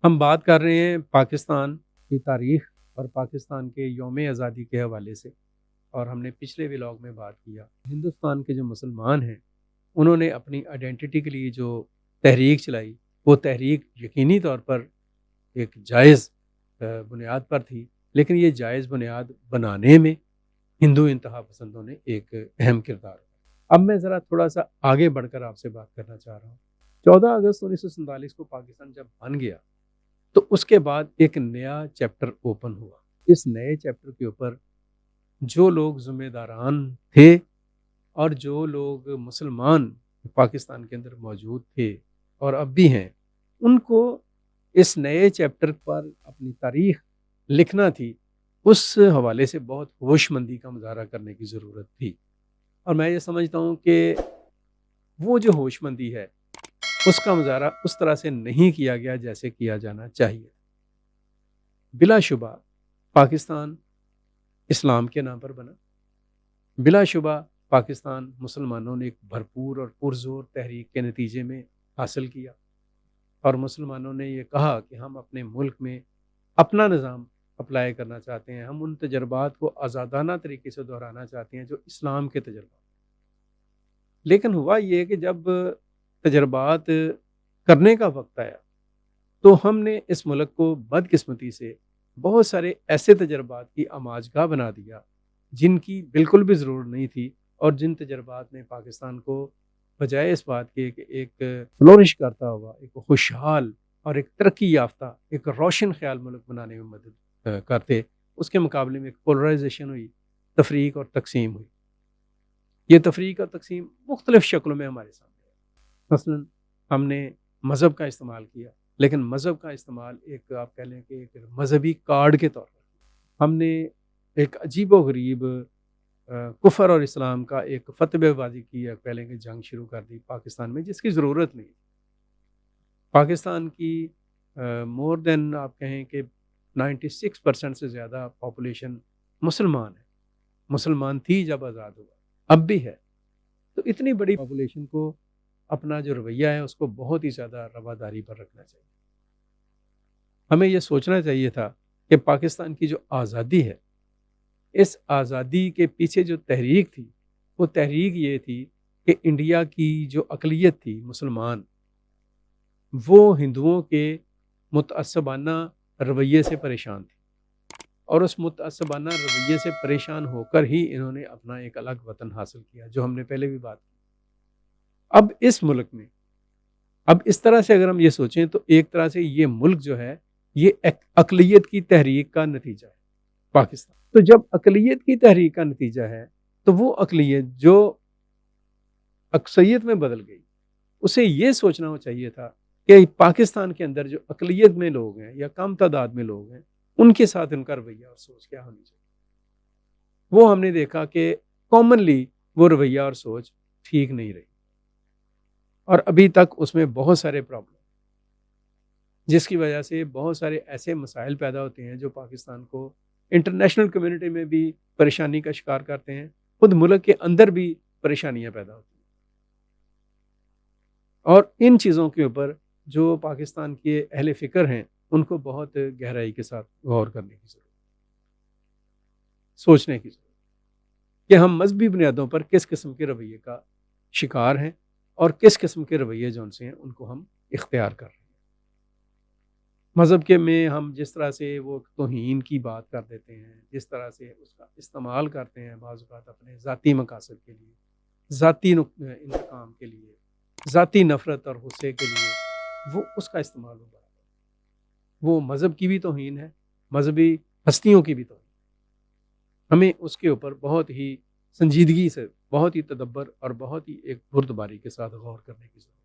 ہم بات کر رہے ہیں پاکستان کی تاریخ اور پاکستان کے یوم آزادی کے حوالے سے، اور ہم نے پچھلے ولاگ میں بات کیا ہندوستان کے جو مسلمان ہیں انہوں نے اپنی آئیڈینٹی کے لیے جو تحریک چلائی، وہ تحریک یقینی طور پر ایک جائز بنیاد پر تھی، لیکن یہ جائز بنیاد بنانے میں ہندو انتہا پسندوں نے ایک اہم کردار۔ اب میں ذرا تھوڑا سا آگے بڑھ کر آپ سے بات کرنا چاہ رہا ہوں۔ 14 اگست 1947 کو پاکستان جب بن گیا تو اس کے بعد ایک نیا چیپٹر اوپن ہوا۔ اس نئے چیپٹر کے اوپر جو لوگ ذمہ داران تھے اور جو لوگ مسلمان پاکستان کے اندر موجود تھے اور اب بھی ہیں، ان کو اس نئے چیپٹر پر اپنی تاریخ لکھنا تھی، اس حوالے سے بہت ہوش مندی کا مظاہرہ کرنے کی ضرورت تھی۔ اور میں یہ سمجھتا ہوں کہ وہ جو ہوش مندی ہے اس کا مظاہرہ اس طرح سے نہیں کیا گیا جیسے کیا جانا چاہیے۔ بلا شبہ پاکستان اسلام کے نام پر بنا، بلا شبہ پاکستان مسلمانوں نے ایک بھرپور اور پرزور تحریک کے نتیجے میں حاصل کیا، اور مسلمانوں نے یہ کہا کہ ہم اپنے ملک میں اپنا نظام اپلائی کرنا چاہتے ہیں، ہم ان تجربات کو آزادانہ طریقے سے دہرانا چاہتے ہیں جو اسلام کے تجربات۔ لیکن ہوا یہ کہ جب تجربات کرنے کا وقت آیا تو ہم نے اس ملک کو بدقسمتی سے بہت سارے ایسے تجربات کی آماجگاہ بنا دیا جن کی بالکل بھی ضرورت نہیں تھی، اور جن تجربات نے پاکستان کو بجائے اس بات کے کہ ایک فلورش کرتا ہوا، ایک خوشحال اور ایک ترقی یافتہ، ایک روشن خیال ملک بنانے میں مدد کرتے، اس کے مقابلے میں ایک پولرائزیشن ہوئی، تفریق اور تقسیم ہوئی۔ یہ تفریق اور تقسیم مختلف شکلوں میں ہمارے سامنے ہے۔ مثلا ہم نے مذہب کا استعمال کیا، لیکن مذہب کا استعمال ایک آپ کہہ لیں کہ ایک مذہبی کارڈ کے طور پر ہم نے ایک عجیب و غریب کفر اور اسلام کا ایک فتوی بازی کی، یا کہہ لیں کہ جنگ شروع کر دی پاکستان میں، جس کی ضرورت نہیں۔ پاکستان کی مور دین آپ کہیں کہ 96% سے زیادہ پاپولیشن مسلمان ہے، مسلمان تھی جب آزاد ہوا، اب بھی ہے۔ تو اتنی بڑی پاپولیشن کو اپنا جو رویہ ہے اس کو بہت ہی زیادہ رواداری پر رکھنا چاہیے۔ ہمیں یہ سوچنا چاہیے تھا کہ پاکستان کی جو آزادی ہے، اس آزادی کے پیچھے جو تحریک تھی، وہ تحریک یہ تھی کہ انڈیا کی جو اقلیت تھی مسلمان، وہ ہندوؤں کے متعصبانہ رویے سے پریشان تھی، اور اس متعصبانہ رویے سے پریشان ہو کر ہی انہوں نے اپنا ایک الگ وطن حاصل کیا، جو ہم نے پہلے بھی بات کی۔ اب اس ملک میں اب اس طرح سے اگر ہم یہ سوچیں تو ایک طرح سے یہ ملک جو ہے یہ اقلیت کی تحریک کا نتیجہ ہے پاکستان۔ تو جب اقلیت کی تحریک کا نتیجہ ہے تو وہ اقلیت جو اکثریت میں بدل گئی، اسے یہ سوچنا چاہیے تھا کہ پاکستان کے اندر جو اقلیت میں لوگ ہیں یا کم تعداد میں لوگ ہیں، ان کے ساتھ ان کا رویہ اور سوچ کیا ہونی چاہیے۔ وہ ہم نے دیکھا کہ کامنلی وہ رویہ اور سوچ ٹھیک نہیں رہی، اور ابھی تک اس میں بہت سارے پرابلم، جس کی وجہ سے بہت سارے ایسے مسائل پیدا ہوتے ہیں جو پاکستان کو انٹرنیشنل کمیونٹی میں بھی پریشانی کا شکار کرتے ہیں، خود ملک کے اندر بھی پریشانیاں پیدا ہوتی ہیں۔ اور ان چیزوں کے اوپر جو پاکستان کے اہل فکر ہیں ان کو بہت گہرائی کے ساتھ غور کرنے کی ضرورت، سوچنے کی ضرورت کہ ہم مذہبی بنیادوں پر کس قسم کے رویے کا شکار ہیں، اور کس قسم کے رویے جو ان سے ہیں ان کو ہم اختیار کر رہے ہیں۔ مذہب کے میں ہم جس طرح سے وہ توہین کی بات کر دیتے ہیں، جس طرح سے اس کا استعمال کرتے ہیں بعض اوقات اپنے ذاتی مقاصد کے لیے، ذاتی انتقام کے لیے، ذاتی نفرت اور غصے کے لیے، وہ اس کا استعمال ہوگا، وہ مذہب کی بھی توہین ہے، مذہبی ہستیوں کی بھی توہین۔ ہمیں اس کے اوپر بہت ہی سنجیدگی سے، بہت ہی تدبر اور بہت ہی ایک بردباری کے ساتھ غور کرنے کی ضرورت ہے۔